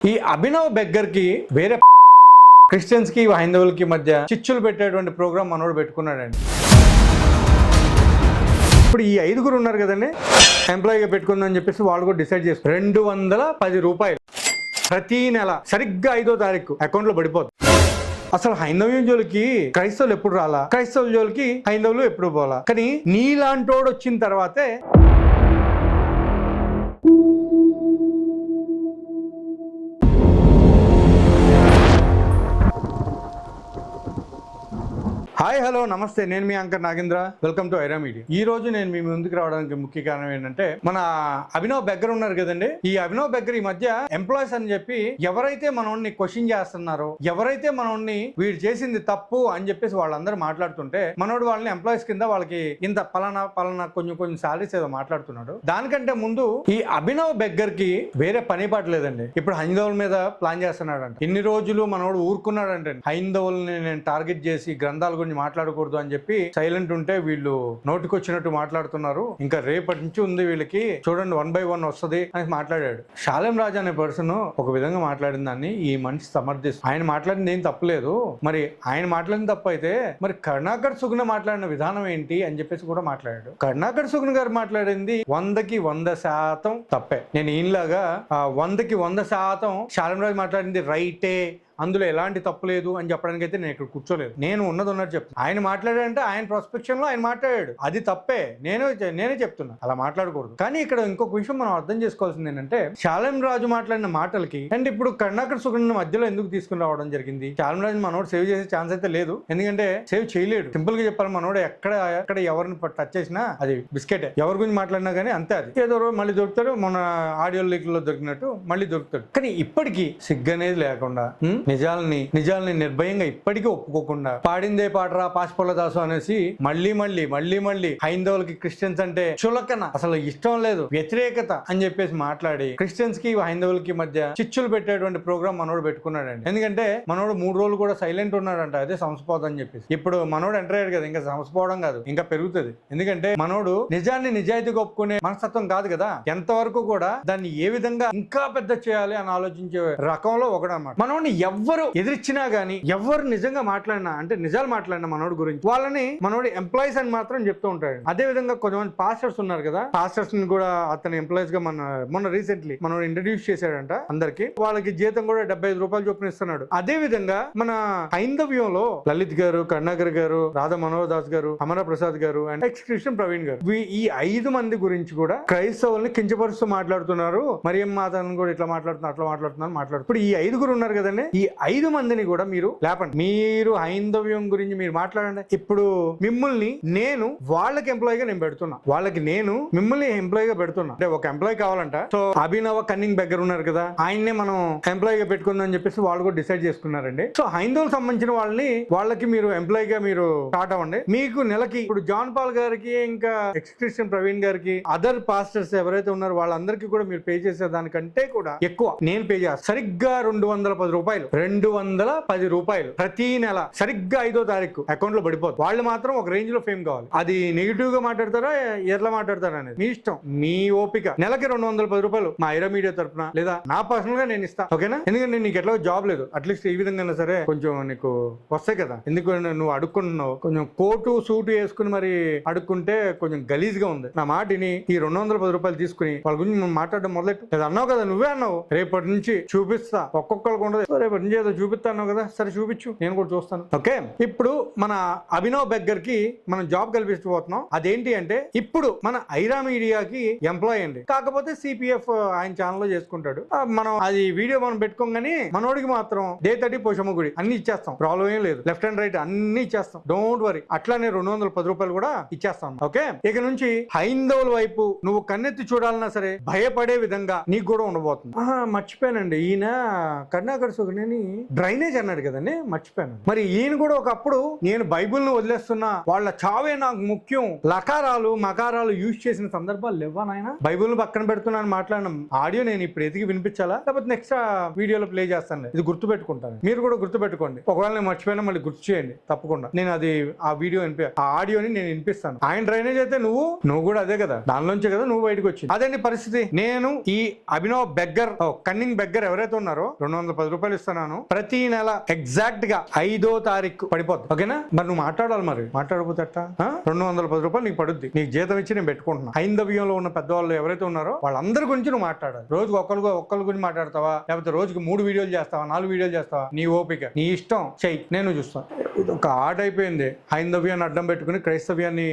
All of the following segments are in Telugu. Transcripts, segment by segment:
ఈ అభినవ్ బెగ్గర్ కి వేరే క్రిస్టియన్స్ కి హైందవులకి మధ్య చిచ్చులు పెట్టేటువంటి ప్రోగ్రామ్ మనోడు పెట్టుకున్నాడండి. ఇప్పుడు ఈ 5గురు ఉన్నారు కదండి, ఎంప్లాయీగా పెట్టుకుందని చెప్పేసి వాళ్ళు కూడా డిసైడ్ చేసుకున్నారు. 210 రూపాయలు ప్రతి నెల సరిగ్గా 5వ తారీఖు అకౌంట్ లో పడిపోతుంది. అసలు హైందవ్యం జోలికి క్రైస్తవులు ఎప్పుడు రాలా, క్రైస్తవుల జోలికి హైందవులు ఎప్పుడు పోలా. కానీ నీలాంటోడు వచ్చిన తర్వాతే హాయ్ హలో నమస్తే, నేను మీ anchor Nagendra. Welcome to Aira media. ఈ రోజు నేను మీ ముందుకు రావడానికి ముఖ్య కారణం ఏంటంటే, మన అభినవ్ బెగ్గర్ ఉన్నారు కదండి, ఈ అభినవ్ బెగ్గర్ ఈ మధ్య ఎంప్లాయీస్ అని చెప్పి ఎవరైతే మనోడిని క్వశ్చన్ చేస్తున్నారో, ఎవరైతే మనోడిని వీడు చేసింది తప్పు అని చెప్పేసి వాళ్ళందరూ మాట్లాడుతుంటే, మనోడు వాళ్ళని ఎంప్లాయీస్ కింద వాళ్ళకి ఇంత పలానా కొంచెం సాలరీస్ ఏదో మాట్లాడుతున్నాడు. దానికంటే ముందు ఈ అభినవ్ బెగ్గర్ కి వేరే పని పాట లేదండి. ఇప్పుడు హైందవుల మీద ప్లాన్ చేస్తున్నాడంట. ఇన్ని రోజులు మనోడు ఊరుకున్నాడంటే, హైందవుల్ని నేను టార్గెట్ చేసి గ్రంథాల గురించి మాట్లాడకూడదు అని చెప్పి సైలెంట్ ఉంటే వీళ్ళు నోటికొచ్చినట్టు మాట్లాడుతున్నారు. ఇంకా రేపటి నుంచి ఉంది వీళ్ళకి, చూడండి 1 by 1 వస్తుంది అని మాట్లాడాడు. షాలేం రాజు అనే పర్సన్ ఒక విధంగా మాట్లాడిన దాన్ని ఈ మనిషి సమర్థిస్తుంది. ఆయన మాట్లాడింది ఏం తప్పలేదు, మరి ఆయన మాట్లాడిన తప్పు అయితే మరి కరుణాకర్ సుగుణ మాట్లాడిన విధానం ఏంటి అని చెప్పేసి కూడా మాట్లాడాడు. కరుణాకర్ సుగుణ గారు మాట్లాడింది 100కి 100% తప్పే. నేను ఈయనలాగా 100కి 100% షాలేం రాజు మాట్లాడింది రైటే, అందులో ఎలాంటి తప్పు లేదు అని చెప్పడానికి అయితే నేను ఇక్కడ కూర్చోలేదు. నేను ఉన్నది ఉన్నట్టు చెప్తాను. ఆయన మాట్లాడాడంటే ఆయన ప్రాస్పెక్షన్ లో ఆయన మాట్లాడాడు, అది తప్పే. నేనే చెప్తున్నా, అలా మాట్లాడకూడదు. కానీ ఇక్కడ ఇంకొక విషయం మనం అర్థం చేసుకోవాల్సింది ఏంటంటే, షాలేం రాజు మాట్లాడిన మాటలకి అండ్ ఇప్పుడు కరుణాకర్ సుగుణ మధ్యలో ఎందుకు తీసుకుని రావడం జరిగింది. షాలేం రాజు మనోడు సేవ్ చేసే ఛాన్స్ అయితే లేదు, ఎందుకంటే సేవ్ చేయలేడు. సింపుల్ గా చెప్పాలి, మనోడు ఎక్కడ ఎవరిని టచ్ చేసినా అది బిస్కెట్. ఎవరి గురించి మాట్లాడినా కానీ అంతే, అది ఏదో మళ్ళీ దొరుకుతాడు. మన ఆడియో లీక్ లో దొరికినట్టు మళ్ళీ దొరుకుతాడు. కానీ ఇప్పటికీ సిగ్గు అనేది లేకుండా నిజాలని నిర్భయంగా ఇప్పటికీ ఒప్పుకోకుండా పాడిందే పాటరా పాసిపోల దాసు అనేసి మళ్ళీ హైందవులకి క్రిస్టియన్స్ అంటే చులకన, అసలు ఇష్టం లేదు, వ్యతిరేకత అని చెప్పేసి మాట్లాడి క్రిస్టియన్స్ కి హైందవులకి మధ్య చిచ్చులు పెట్టేటువంటి ప్రోగ్రామ్ మనోడు పెట్టుకున్నాడండి. ఎందుకంటే మనోడు 3 రోజులు కూడా సైలెంట్ ఉన్నాడంట, అదే సంస్పోదం అని చెప్పేసి. ఇప్పుడు మనోడు ఎంటర్ అయ్యాడు కదా, ఇంకా సంస్పోవడం కాదు, ఇంకా పెరుగుతుంది. ఎందుకంటే మనోడు నిజాన్ని నిజాయితీగా ఒప్పుకునే మనస్తత్వం కాదు కదా, ఎంతవరకు కూడా దాన్ని ఏ విధంగా ఇంకా పెద్ద చేయాలి అని ఆలోచించే రకంలో ఒకడన్నమాట. మనోడిని ఎవరు ఎదిరించినా గానీ, ఎవరు నిజంగా మాట్లాడినా అంటే నిజాలు మాట్లాడినా మనోడి గురించి, వాళ్ళని మనోడి ఎంప్లాయీస్ అని మాత్రం చెప్తూ ఉంటాడు. అదే విధంగా కొంతమంది పాస్టర్స్ ఉన్నారు కదా, పాస్టర్స్ ని కూడా అతని ఎంప్లాయీస్ గా మొన్న రీసెంట్లీ మనోడు ఇంట్రడ్యూస్ చేశాడంట అందరికి. వాళ్ళకి జీతం కూడా 75 రూపాయలు చొప్పున ఇస్తున్నాడు. అదే విధంగా మన హైందవ్యంలో లలిత్ గారు, కరుణాకర్ గారు, రాధా మనోహర్ దాస్ గారు, అమర ప్రసాద్ గారు అండ్ ఎక్స్ క్రిస్టియన్ ప్రవీణ్ గారు, ఈ 5 మంది గురించి కూడా క్రైస్తవుల్ని కించపరుస్తూ మాట్లాడుతున్నారు. మరియం మాతను కూడా ఇట్లా మాట్లాడుతున్నారు, అట్లా మాట్లాడుతున్నారు. ఇప్పుడు ఈ 5గురు ఉన్నారు కదండి, ఈ 5 మందిని కూడా మీరు లేపండి. మీరు హైందవ్యం గురించి మీరు మాట్లాడండి. ఇప్పుడు మిమ్మల్ని నేను వాళ్ళకి ఎంప్లాయీగా నేను పెడుతున్నా, మిమ్మల్ని ఎంప్లాయీగా పెడుతున్నా. అంటే ఒక ఎంప్లాయీ కావాలంట. సో అభినవ్ కన్నింగ్ బెగ్గర్ ఉన్నారు కదా, ఆయన్నే మనం ఎంప్లాయీగా పెట్టుకుందని చెప్పేసి వాళ్ళు కూడా డిసైడ్ చేసుకున్నారండి. సో హైందవులకు సంబంధించిన వాళ్ళకి మీరు ఎంప్లాయీగా మీరు స్టార్ట్ అవ్వండి. మీకు నెలకి ఇప్పుడు జాన్ పాల్ గారికి, ఇంకా ఎక్స్ క్రిస్టియన్ ప్రవీణ్ గారికి, అదర్ పాస్టర్స్ ఎవరైతే ఉన్నారో వాళ్ళందరికీ కూడా మీరు పే చేసే దానికంటే కూడా ఎక్కువ నేను పే చేస్తాను. సరిగ్గా 210 రూపాయలు, 210 రూపాయలు ప్రతి నెల సరిగ్గా 5వ తారీఖు అకౌంట్ లో పడిపోతుంది. వాళ్ళు మాత్రం ఒక రేంజ్ లో ఫేమ్ కావాలి. అది నెగిటివ్ గా మాట్లాడతారా, ఎట్లా మాట్లాడతారా అనేది మీ ఇష్టం, మీ ఓపిక. నెలకి 210 రూపాయలు మా ఐరా మీడియా తరఫున లేదా నా పర్సనల్ గా నేను ఇస్తా, ఓకేనా? ఎందుకంటే నీకు ఎట్లా జాబ్ లేదు, అట్లీస్ట్ ఈ విధంగా సరే కొంచెం నీకు వస్తాయి కదా. ఎందుకు నువ్వు అడుక్కుంటున్నావు, కొంచెం కోటు సూటు వేసుకుని మరి అడుక్కుంటే కొంచెం గలీజ్ గా ఉంది. నా మాటిని ఈ 210 రూపాయలు తీసుకుని వాళ్ళ గురించి మాట్లాడడం మొదలెట్టు. అది అన్నావు కదా, నువ్వే అన్నావు రేపటి నుంచి చూపిస్తా, ఒక్కొక్కరికి ఉండదు, రేపటి నుంచి ఏదో చూపిస్తాను కదా, సరే చూపించు, నేను కూడా చూస్తాను. ఓకే, ఇప్పుడు మన అభినవ్ బెగ్గర్ కి మనం జాబ్ కల్పించబోతున్నాం. అదేంటి అంటే, ఇప్పుడు మన ఐరా మీడియాకి ఎంప్లాయీ అండి, కాకపోతే సిపిఎఫ్ ఆయన ఛానల్ లో చేసుకుంటాడు. మనం అది వీడియో మనం పెట్టుకోగానే మనోడికి మాత్రం డే 30 పోషమ్మ గుడి అన్ని ఇచ్చేస్తాం, ప్రాబ్లం ఏం లేదు. లెఫ్ట్ అండ్ రైట్ అన్ని ఇచ్చేస్తాం, డోంట్ వరీ. అట్లానే 210 రూపాయలు కూడా ఇచ్చేస్తాం. ఓకే, ఇక నుంచి హైందవుల వైపు నువ్వు కన్నెత్తి చూడాలన్నా సరే భయపడే విధంగా నీకు కూడా ఉండబోతుంది. మర్చిపోయానండి, ఈయన కరుణాకర్ సుగుణ అని డ్రైనేజ్ అన్నాడు కదండి, మర్చిపోయాను. మరి ఈయన కూడా ఒకప్పుడు నేను బైబిల్ని వదిలేస్తున్నా, వాళ్ళ చావే నాకు ముఖ్యం, లకారాలు మకారాలు యూజ్ చేసిన సందర్భాలు లేవా నాయన? బైబిల్ని పక్కన పెడుతున్నాను మాట్లాడడం ఆడియో నేను ఇప్పుడు ఎతికి వినిపించాలా, లేకపోతే నెక్స్ట్ వీడియోలో ప్లే చేస్తాను. ఇది గుర్తు పెట్టుకుంటాను, మీరు కూడా గుర్తు పెట్టుకోండి. ఒకవేళ నేను మర్చిపోయినా మళ్ళీ గుర్తు చేయండి తప్పకుండా. నేను అది ఆ వీడియో ఆ ఆడియోని నేను వినిపిస్తాను. ఆయన డ్రైనేజ్ అయితే నువ్వు కూడా అదే కదా, దానిలోంచే కదా నువ్వు బయటకు వచ్చింది. అదండి పరిస్థితి. నేను ఈ అభినవ్ బెగ్గర్ కన్నింగ్ బెగ్గర్ ఎవరైతే ఉన్నారో 210 రూపాయలు ఇస్తున్నాను. ప్రతి నెల ఎగ్జాక్ట్ గా 5వ తారీఖు పడిపోద్ది. ఓకేనా? మరి నువ్వు మాట్లాడాలి, మరి మాట్లాడకపోతే 210 రూపాయలు నీకు పడుద్ది. నీకు జీతం ఇచ్చి నేను పెట్టుకుంటున్నా. హైందవ్యంలో ఉన్న పెద్దవాళ్ళు ఎవరైతే ఉన్నారో వాళ్ళందరి గురించి నువ్వు మాట్లాడాలి. రోజుకు ఒక్కరి గురించి మాట్లాడతావా, లేకపోతే రోజుకి 3 వీడియోలు చేస్తావా, 4 వీడియోలు చేస్తావా, నీ ఓపిక, నీ ఇష్టం, చెయ్యి, నేను చూస్తాను. ఇది ఒక ఆట అయిపోయింది. హైందవ్యాన్ని అడ్డం పెట్టుకుని క్రైస్తవ్యాన్ని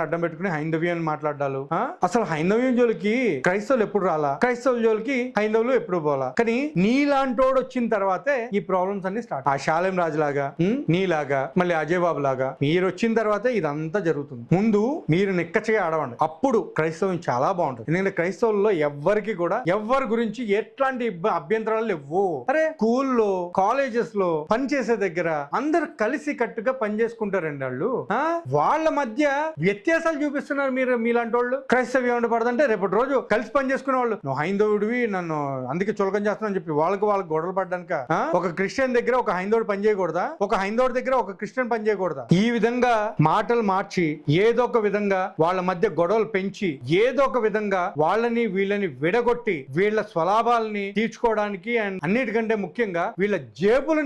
అడ్డం పెట్టుకుని హైందవ్యాన్ని మాట్లాడాలు. అసలు హైందవ్యం జోలికి క్రైస్తవులు ఎప్పుడు రాలా, క్రైస్తవుల జోలికి హైందవులు ఎప్పుడు పోలా. కానీ నీలాంటోడు వచ్చిన తర్వాతే ఈ ప్రాబ్లమ్స్ అన్ని స్టార్ట్. ఆ శాలేం రాజు లాగా, నీలాగా, మళ్ళీ అజయ్ బాబు లాగా మీరు వచ్చిన తర్వాతే ఇదంతా జరుగుతుంది. ముందు మీరు నిక్కచ్చగా ఆడవండి, అప్పుడు క్రైస్తవం చాలా బాగుంటుంది. ఎందుకంటే క్రైస్తవుల్లో ఎవ్వరి గురించి ఎట్లాంటి అభ్యంతరాలు లేవు. అరే స్కూల్లో, కాలేజెస్ లో, పనిచేసే దగ్గర అందరు కలిసి కట్టుగా పని చేసుకుంటారండి. వాళ్ళ మధ్య వ్యత్యాసాలు చూపిస్తున్నారు మీరు. మీలాంటి వాళ్ళు క్రైస్తవ్యం ఉండబడదంటే రేపటి రోజు కలిసి పని చేసుకునే వాళ్ళు, నువ్వు హైందవుడివి, నన్ను అందుకే చులకం చేస్తున్నావు చెప్పి వాళ్ళకి గొడవలు పడ్డాక ఒక క్రిస్టియన్ దగ్గర ఒక హైందవుడు పని చేయకూడదా, ఒక హైందవుడి దగ్గర ఒక క్రిస్టియన్ పని చేయకూడదా? ఈ విధంగా మాటలు మార్చి ఏదో ఒక విధంగా వాళ్ళ మధ్య గొడవలు పెంచి ఏదో ఒక విధంగా వాళ్ళని వీళ్ళని విడగొట్టి వీళ్ళ స్వలాభాలని తీర్చుకోవడానికి అండ్ అన్నిటికంటే ముఖ్యంగా వీళ్ళ జేబులు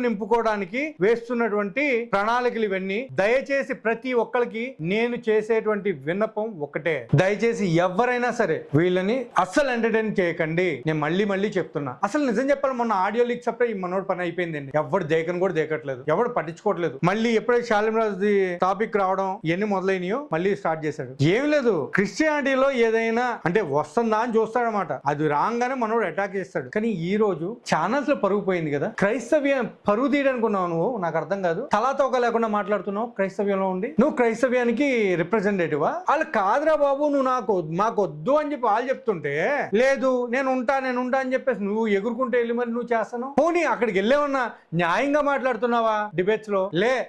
నింపుకోవడానికి వేస్తున్నటువంటి ప్రణాళికలు ఇవన్నీ. దయచేసి ప్రతి ఒక్కరికి నేను చేసేటువంటి విన్నపం ఒకటే, దయచేసి ఎవరైనా సరే వీళ్ళని అస్సలు ఎంటర్టైన్ చేయకండి. నేను మళ్ళీ చెప్తున్నా. అసలు నిజం చెప్పాలి, మొన్న ఆడియో లీక్స్ అప్పుడే ఈ మనోడు పని అయిపోయిందండి. ఎవరు దేకను కూడా దేకట్లేదు, ఎవరు పట్టించుకోవట్లేదు. మళ్ళీ ఎప్పుడైతే శాలిం రాజుది టాపిక్ రావడం ఇవన్నీ మొదలైనయో మళ్ళీ స్టార్ట్ చేశాడు. ఏం లేదు, క్రిస్టియానిటీలో ఏదైనా అంటే వస్తుందా అని చూస్తాడనమాట. అది రాగానే మనోడు అటాక్ చేస్తాడు. కానీ ఈ రోజు ఛానల్స్ లో పరుగు పోయింది కదా, క్రైస్తవ్యం పరుగు తీయడానుకున్నావు నువ్వు. నాకు అర్థం కాదు, తలాతోక లేకుండా మాట్లాడుతున్నావు. క్రైస్తవ్యంలో ఉండి నువ్వు క్రైస్తవ్యానికి రిప్రజెంటేటివా? వాళ్ళు కాదురా బాబు, నువ్వు మాకు వద్దు అని చెప్పి వాళ్ళు చెప్తుంటే, లేదు నేను ఉంటా అని చెప్పేసి నువ్వు ఎగురుకుంటే వెళ్ళి మరి నువ్వు చేస్తాను. పోనీ అక్కడికి వెళ్ళేమన్నా న్యాయంగా మాట్లాడుతున్నావా? డిబేట్స్ లో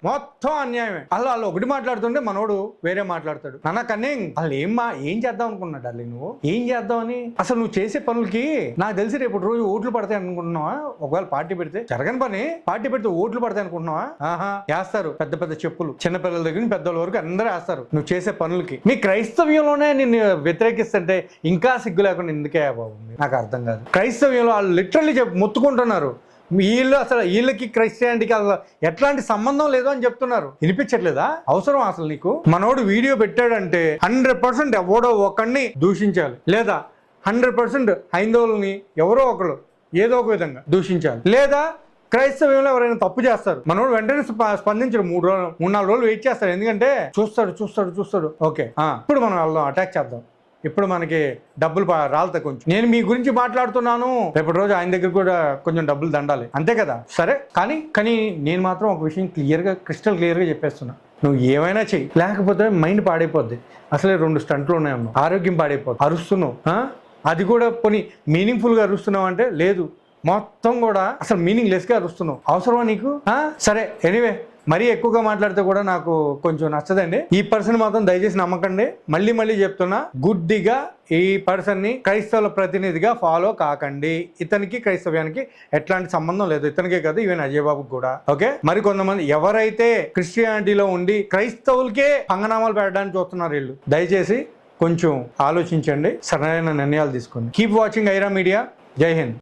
మొత్తం అన్యాయమే. వాళ్ళు ఒకటి మాట్లాడుతుంటే మనోడు వేరే మాట్లాడతాడు. నాన్న కన్నింగ్ వాళ్ళు ఏం చేద్దాం అనుకున్నాడు డార్లింగ్, నువ్వు ఏం చేద్దామని? అసలు నువ్వు చేసే పనులకి నాకు తెలిసి రేపు రోజు ఓట్లు పడతాయి అనుకుంటున్నావా? ఒకవేళ పార్టీ పెడితే జరగని పని, పార్టీ పెడితే ఓట్లు పడతాయి అనుకుంటున్నావా? వేస్తారు పెద్ద పెద్ద చెప్పులు, చిన్నపిల్లల దగ్గర పెద్దల వరకు అందరూ వేస్తారు నువ్వు చేసే పనులకి. మీ క్రైస్తవ్యంలోనే నిన్ను వ్యతిరేకిస్తుంటే ఇంకా సిగ్గు లేకుండా ఎందుకే బాబు? నాకు అర్థం కాదు. క్రైస్తవ్యంలో వాళ్ళు లిటరల్లీ మొత్తుకుంటున్నారు, వీళ్ళకి క్రైస్టియానిటీకి అసలు ఎట్లాంటి సంబంధం లేదు అని చెప్తున్నారు. వినిపించట్లేదా? అవసరం అసలు నీకు? మనోడు వీడియో పెట్టాడంటే 100% ఎవడో ఒకడిని దూషించాలి, లేదా 100% హైందవులని ఎవరో ఒకరు ఏదో ఒక విధంగా దూషించాలి, లేదా క్రైస్తవ్యంలో ఎవరైనా తప్పు చేస్తారు మనోడు వెంటనే స్పందించడు. 3-4 రోజులు వెయిట్ చేస్తారు. ఎందుకంటే చూస్తాడు. ఓకే, ఇప్పుడు మనం వెళ్దాం, అటాక్ చేద్దాం, ఇప్పుడు మనకి డబ్బులు రాలతాయి కొంచెం. నేను మీ గురించి మాట్లాడుతున్నాను, రేపటి రోజు ఆయన దగ్గర కూడా కొంచెం డబ్బులు దండాలి, అంతే కదా? సరే, కానీ నేను మాత్రం ఒక విషయం క్రిస్టల్ క్లియర్గా చెప్పేస్తున్నా. నువ్వు ఏమైనా చెయ్యి, లేకపోతే మైండ్ పాడైపోద్ది. అసలే 2 స్టంట్లు ఉన్నాయమ్మా, ఆరోగ్యం పాడైపోద్ది. అరుస్తున్నావు, అది కూడా పోనీ మీనింగ్ఫుల్గా అరుస్తున్నావు అంటే లేదు, మొత్తం కూడా అసలు మీనింగ్ లెస్గా అరుస్తున్నావు. అవసరమా నీకు? సరే, ఎనీవే మరీ ఎక్కువగా మాట్లాడితే కూడా నాకు కొంచెం నచ్చదండి. ఈ పర్సన్ మాత్రం దయచేసి నమ్మకండి. మళ్ళీ చెప్తున్నా, గుడ్డిగా ఈ పర్సన్ ని క్రైస్తవుల ప్రతినిధిగా ఫాలో కాకండి. ఇతనికి క్రైస్తవ్యానికి ఎట్లాంటి సంబంధం లేదు. ఇతనికే కాదు, ఈవెన్ అజయ్ బాబుకి కూడా. ఓకే, మరి కొంతమంది ఎవరైతే క్రిస్టియానిటీలో ఉండి క్రైస్తవులకే పంగనామాలు పెట్టడానికి చూస్తున్నారు, వీళ్ళు దయచేసి కొంచెం ఆలోచించండి, సరైన నిర్ణయాలు తీసుకోండి. Keep watching Aira media. జై హింద్.